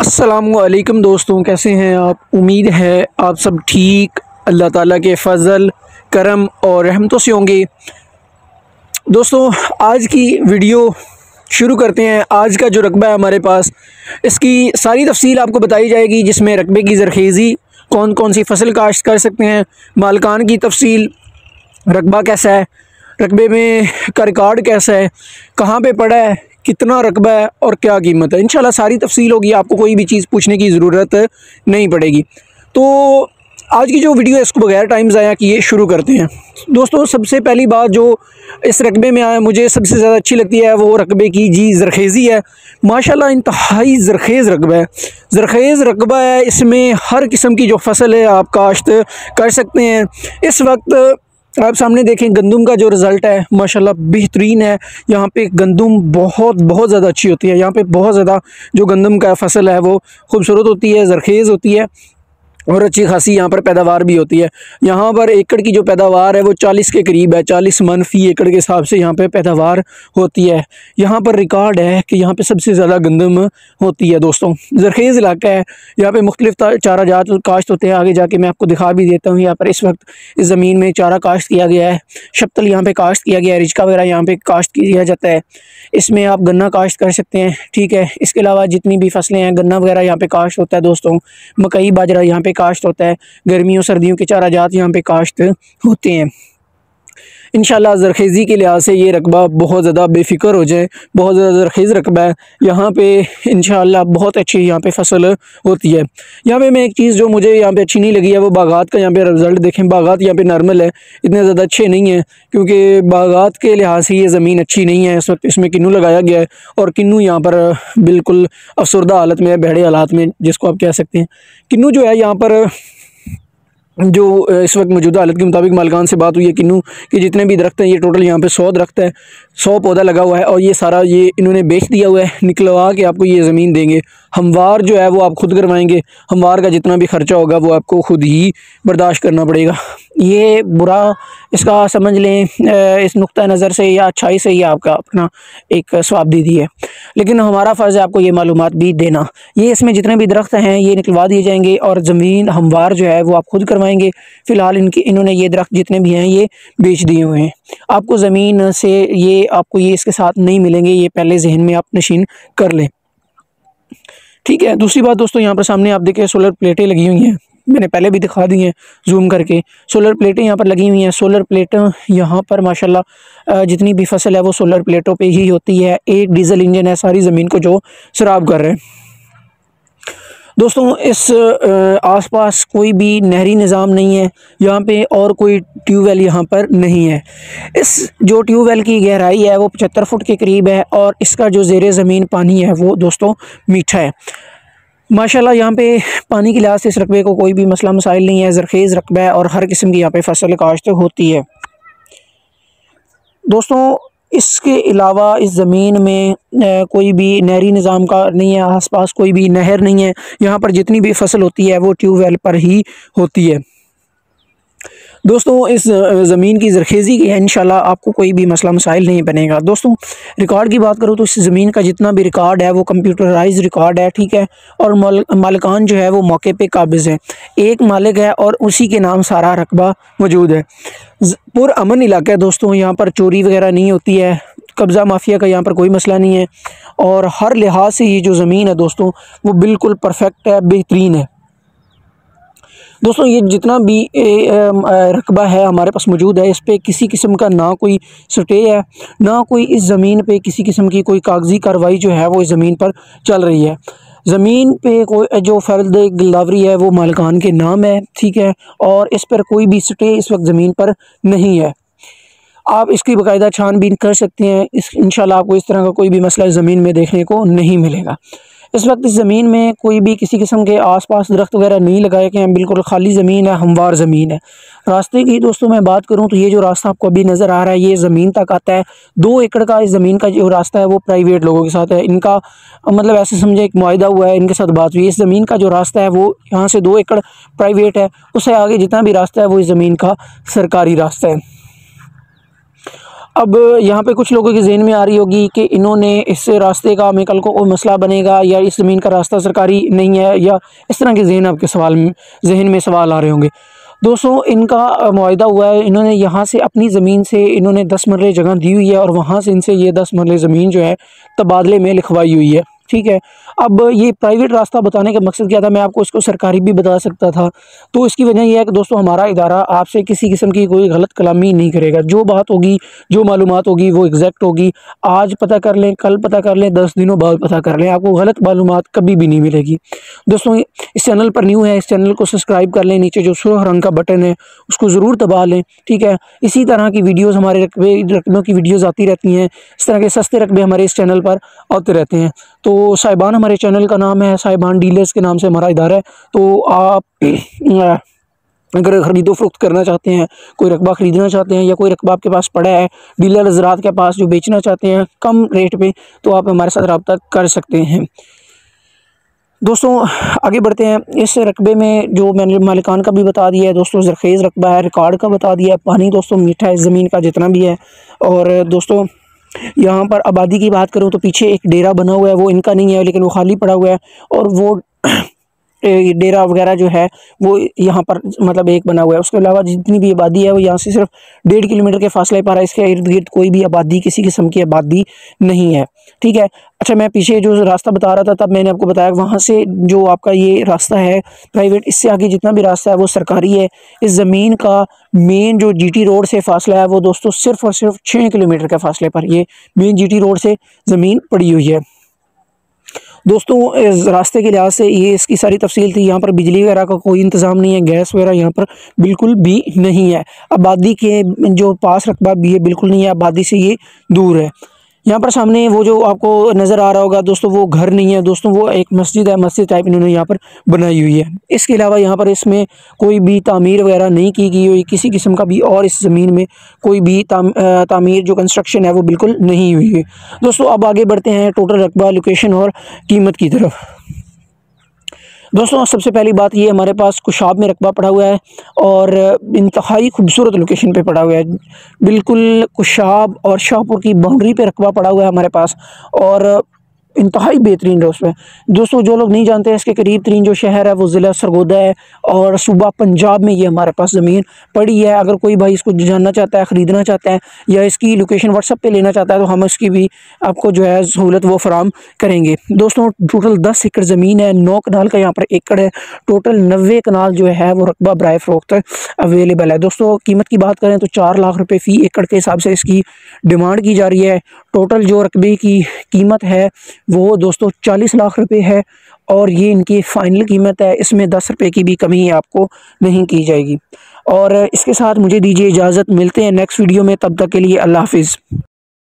अस्सलामुअलैकुम दोस्तों, कैसे हैं आप। उम्मीद है आप सब ठीक, अल्लाह ताला के फ़ज़ल करम और रहमतों से होंगे। दोस्तों आज की वीडियो शुरू करते हैं। आज का जो रकबा है हमारे पास, इसकी सारी तफसील आपको बताई जाएगी, जिसमें रकबे की ज़रखेज़ी, कौन कौन सी फसल काश्त कर सकते हैं, मालकान की तफसील, रकबा कैसा है, रकबे में का रिकॉर्ड कैसा है, कहाँ पे पड़ा है, कितना रकबा है और क्या कीमत है। इंशाल्लाह सारी तफसील होगी, आपको कोई भी चीज़ पूछने की ज़रूरत नहीं पड़ेगी। तो आज की जो वीडियो है इसको बगैर टाइम ज़ाया किए शुरू करते हैं। दोस्तों सबसे पहली बात जो इस रकबे में आया, मुझे सबसे ज़्यादा अच्छी लगती है, वो रकबे की ज़रखेज़ी है। माशाल्लाह इंतहाई ज़रखेज़ रकबा है, ज़रखेज़ रकबा है। इसमें हर किस्म की जो फसल है आप काश्त कर सकते हैं। इस वक्त आप सामने देखें गंदम का जो रिज़ल्ट है माशाल्लाह बेहतरीन है। यहाँ पे गंदम बहुत ज़्यादा अच्छी होती है। यहाँ पे बहुत ज़्यादा जो गंदम का फसल है वो खूबसूरत होती है, ज़रखेज़ होती है और अच्छी खासी यहाँ पर पैदावार भी होती है। यहाँ पर एकड़ की जो पैदावार है वो 40 के करीब है, 40 मन फ़ी एकड़ के हिसाब से यहाँ पे पैदावार होती है। यहाँ पर रिकॉर्ड है कि यहाँ पे सबसे ज़्यादा गंदम होती है। दोस्तों ज़रखेज़ इलाका है, यहाँ पे मुख्तलिफ चारा जात काश्त होते हैं। आगे जाके मैं आपको दिखा भी देता हूँ। यहाँ पर इस वक्त इस ज़मीन में चारा काश्त किया गया है, शप्तल यहाँ पर काश्त किया गया है, रिचका वगैरह यहाँ पर काश्त किया जाता है। इसमें आप गन्ना काश्त कर सकते हैं, ठीक है। इसके अलावा जितनी भी फसलें हैं, गन्ना वगैरह यहाँ पे काश्त होता है। दोस्तों मकई बाजरा यहाँ पे काश्त होता है, गर्मियों सर्दियों के चारा जात यहाँ पे काश्त होते हैं। इंशाल्लाह ज़रखेज़ी के लिहाज से ये रकबा बहुत ज़्यादा बेफ़िक्र हो जाए, बहुत ज़्यादा ज़रखेज़ रकबा है। यहाँ पे इंशाल्लाह बहुत अच्छी यहाँ पे फसल होती है। यहाँ पे मैं एक चीज़ जो मुझे यहाँ पे अच्छी नहीं लगी है वो बागात का। यहाँ पे रिज़ल्ट देखें, बागात यहाँ पे नॉर्मल है, इतने ज़्यादा अच्छे नहीं हैं, क्योंकि बागात के लिहाज से ये ज़मीन अच्छी नहीं है। इस वक्त इसमें किन्नू लगाया गया है और किन्नू यहाँ पर बिल्कुल अफसरदा हालत में है, बहड़े हालात में जिसको आप कह सकते हैं। किन्नू जो है यहाँ पर जो इस वक्त मौजूदा हालत के मुताबिक मालकान से बात हुई है किन्नू कि जितने भी दरख्त हैं, ये टोटल यहाँ पे 100 दरख्त है, 100 पौधा लगा हुआ है और ये सारा ये इन्होंने बेच दिया हुआ है, निकलवा के आपको ये ज़मीन देंगे। हमवार जो है वो आप खुद करवाएंगे, हमवार का जितना भी ख़र्चा होगा वो आपको खुद ही बर्दाश्त करना पड़ेगा। ये बुरा इसका समझ लें इस नुक्ता नज़र से या अच्छाई से ही आपका अपना एक स्वाब दे दी है, लेकिन हमारा फ़र्ज़ है आपको ये मालूमात भी देना। ये इसमें जितने भी दरख्त हैं ये निकलवा दिए जाएंगे और ज़मीन हमवार जो है वो आप खुद करवाएंगे। फ़िलहाल इन्होंने ये दरख्त जितने भी हैं ये बेच दिए हुए हैं। आपको ज़मीन से ये आपको ये इसके साथ नहीं मिलेंगे, ये पहले जहन में आप नशीन कर लें, ठीक है। दूसरी बात दोस्तों, यहाँ पर सामने आप देखें सोलर प्लेटें लगी हुई हैं, मैंने पहले भी दिखा दी हैं जूम करके। सोलर प्लेटें यहाँ पर लगी हुई हैं। सोलर प्लेटें यहाँ पर माशाल्लाह जितनी भी फसल है वो सोलर प्लेटों पे ही होती है। एक डीजल इंजन है सारी ज़मीन को जो सराब कर रहे हैं। दोस्तों इस आसपास कोई भी नहरी निज़ाम नहीं है यहाँ पे और कोई ट्यूबवेल यहाँ पर नहीं है। इस जो ट्यूबवेल की गहराई है वो 75 फुट के करीब है और इसका जो ज़ेरे ज़मीन पानी है वो दोस्तों मीठा है। माशाल्लाह यहाँ पे पानी के लिहाज से इस रकबे को कोई भी मसला मसाइल नहीं है, ज़रखेज़ रकबा है और हर किस्म की यहाँ पे फसल काश्त होती है। दोस्तों इसके अलावा इस ज़मीन में कोई भी नहरी निज़ाम का नहीं है, आसपास कोई भी नहर नहीं है। यहाँ पर जितनी भी फसल होती है वो ट्यूबवेल पर ही होती है। दोस्तों इस ज़मीन की ज़रखेज़ी की है, इंशाल्लाह आपको कोई भी मसला मसाइल नहीं बनेगा। दोस्तों रिकॉर्ड की बात करूँ तो इस ज़मीन का जितना भी रिकॉर्ड है वो कंप्यूटराइज रिकॉर्ड है, ठीक है। और मालिकान जो है वो मौके पे काबिज़ है, एक मालिक है और उसी के नाम सारा रकबा मौजूद है। पुरअमन इलाका है दोस्तों, यहाँ पर चोरी वगैरह नहीं होती है, कब्ज़ा माफिया का यहाँ पर कोई मसला नहीं है और हर लिहाज से ये जो ज़मीन है दोस्तों वो बिल्कुल परफेक्ट है, बेहतरीन है। दोस्तों ये जितना भी रकबा है हमारे पास मौजूद है, इस पर किसी किस्म का ना कोई स्टे है, ना कोई इस ज़मीन पे किसी किस्म की कोई कागज़ी कार्रवाई जो है वो इस ज़मीन पर चल रही है। ज़मीन पे कोई जो फ़र्द गिरदावरी है वो मालिकान के नाम है, ठीक है, और इस पर कोई भी स्टे इस वक्त ज़मीन पर नहीं है। आप इसकी बाकायदा छानबीन कर सकते हैं। इंशाल्लाह आपको इस तरह का कोई भी मसला ज़मीन में देखने को नहीं मिलेगा। इस वक्त इस ज़मीन में कोई भी किसी किस्म के आसपास दरख्त वगैरह नहीं लगाए गए हैं, बिल्कुल खाली ज़मीन है, हमवार ज़मीन है। रास्ते की दोस्तों मैं बात करूं तो ये जो रास्ता आपको अभी नज़र आ रहा है ये ज़मीन तक आता है। 2 एकड़ का इस ज़मीन का जो रास्ता है वो प्राइवेट लोगों के साथ है। इनका मतलब ऐसे समझे एक मुआहदा हुआ है, इनके साथ बात हुई। इस ज़मीन का जो रास्ता है वो यहाँ से 2 एकड़ प्राइवेट है, उससे आगे जितना भी रास्ता है वो इस ज़मीन का सरकारी रास्ता है। अब यहाँ पे कुछ लोगों के जहन में आ रही होगी कि इन्होंने इस रास्ते का हमें कल को कोई मसला बनेगा या इस ज़मीन का रास्ता सरकारी नहीं है, या इस तरह के जहन में सवाल आ रहे होंगे। दोस्तों, इनका मुआहदा हुआ है, इन्होंने यहाँ से अपनी ज़मीन से इन्होंने 10 मरले जगह दी हुई है और वहाँ से इनसे ये 10 मरले ज़मीन जो है तबादले में लिखवाई हुई है। ठीक है। अब ये प्राइवेट रास्ता बताने का मकसद क्या था, मैं आपको इसको सरकारी भी बता सकता था। तो इसकी वजह यह है कि दोस्तों, हमारा इदारा आपसे किसी किस्म की कोई गलत कलामी नहीं करेगा। जो बात होगी, जो मालूमात होगी वो एग्जैक्ट होगी। आज पता कर लें, कल पता कर लें, 10 दिनों बाद पता कर लें, आपको गलत मालूमात कभी भी नहीं मिलेगी। दोस्तों, इस चैनल पर न्यू है, इस चैनल को सब्सक्राइब कर लें, नीचे जो सुर्ख रंग का बटन है उसको ज़रूर दबा लें। ठीक है। इसी तरह की वीडियोज़, हमारे रकबों की वीडियोज़ आती रहती हैं। इस तरह के सस्ते रकबे हमारे इस चैनल पर आते रहते हैं। तो साहिबान, हमारे चैनल का नाम है साहिबान डीलर्स के नाम से हमारा इदारा है। तो आप अगर ख़रीदो फरोख्त करना चाहते हैं, कोई रकबा ख़रीदना चाहते हैं या कोई रकबा आपके पास पड़ा है डीलर हज़रात के पास जो बेचना चाहते हैं कम रेट पे, तो आप हमारे साथ रब्ता कर सकते हैं। दोस्तों, आगे बढ़ते हैं। इस रकबे में जो मैंने मालिकान का भी बता दिया है दोस्तों, ज़रख़ेज़ रकबा है, रिकॉर्ड का बता दिया है, पानी दोस्तों मीठा है ज़मीन का जितना भी है। और दोस्तों, यहाँ पर आबादी की बात करूँ तो पीछे एक डेरा बना हुआ है, वो इनका नहीं है लेकिन वो खाली पड़ा हुआ है। और वो डेरा वगैरह जो है वो यहाँ पर मतलब एक बना हुआ है। उसके अलावा जितनी भी आबादी है वो यहाँ से सिर्फ 1.5 किलोमीटर के फासले पर है। इसके इर्द गिर्द कोई भी आबादी, किसी किस्म की आबादी नहीं है। ठीक है। अच्छा, मैं पीछे जो रास्ता बता रहा था तब मैंने आपको बताया वहाँ से जो आपका ये रास्ता है प्राइवेट, इससे आगे जितना भी रास्ता है वो सरकारी है। इस ज़मीन का मेन जो GT रोड से फासला है वो दोस्तों सिर्फ और सिर्फ 6 किलोमीटर के फासले पर ये मेन GT रोड से ज़मीन पड़ी हुई है। दोस्तों, इस रास्ते के लिहाज से ये इसकी सारी तफसील थी। यहाँ पर बिजली वगैरह का कोई इंतज़ाम नहीं है, गैस वगैरह यहाँ पर बिल्कुल भी नहीं है। आबादी के जो पास रकबा भी है बिल्कुल नहीं है, आबादी से ये दूर है। यहाँ पर सामने वो जो आपको नज़र आ रहा होगा दोस्तों, वो घर नहीं है दोस्तों, वो एक मस्जिद है, मस्जिद टाइप इन्होंने यहाँ पर बनाई हुई है। इसके अलावा यहाँ पर इसमें कोई भी तामीर वगैरह नहीं की गई हुई किसी किस्म का भी, और इस ज़मीन में कोई भी तामीर जो कंस्ट्रक्शन है वो बिल्कुल नहीं हुई है। दोस्तों, अब आगे बढ़ते हैं टोटल रकबा, लोकेशन और कीमत की तरफ। दोस्तों, सबसे पहली बात ये, हमारे पास कुशाब में रकबा पड़ा हुआ है और इंतहाई खूबसूरत लोकेशन पे पड़ा हुआ है। बिल्कुल कुशाब और शाहपुर की बाउंड्री पे रकबा पड़ा हुआ है हमारे पास, और इंतहाई बेहतरीन दोस्त है। दोस्तों, जो लोग नहीं जानते हैं, इसके करीब तरीन जो शहर है वो ज़िला सरगोदा है और सूबा पंजाब में ये हमारे पास ज़मीन पड़ी है। अगर कोई भाई इसको जानना चाहता है, ख़रीदना चाहता है या इसकी लोकेशन व्हाट्सएप पे लेना चाहता है तो हम इसकी भी आपको जो है सहूलत वो फराम करेंगे। दोस्तों, टोटल 10 एकड़ ज़मीन है, 9 कनाल का यहाँ पर एकड़ है, टोटल 90 कनाल जो है वो रकबा बराए फ़रोख्त अवेलेबल है। दोस्तों, कीमत की बात करें तो 4 लाख रुपये फ़ी एकड़ के हिसाब से इसकी डिमांड की जा रही है। टोटल जो रकबे की कीमत है वो दोस्तों 40 लाख रुपए है और ये इनकी फ़ाइनल कीमत है। इसमें 10 रुपये की भी कमी आपको नहीं की जाएगी। और इसके साथ मुझे दीजिए इजाज़त, मिलते हैं नेक्स्ट वीडियो में, तब तक के लिए अल्लाह हाफिज़।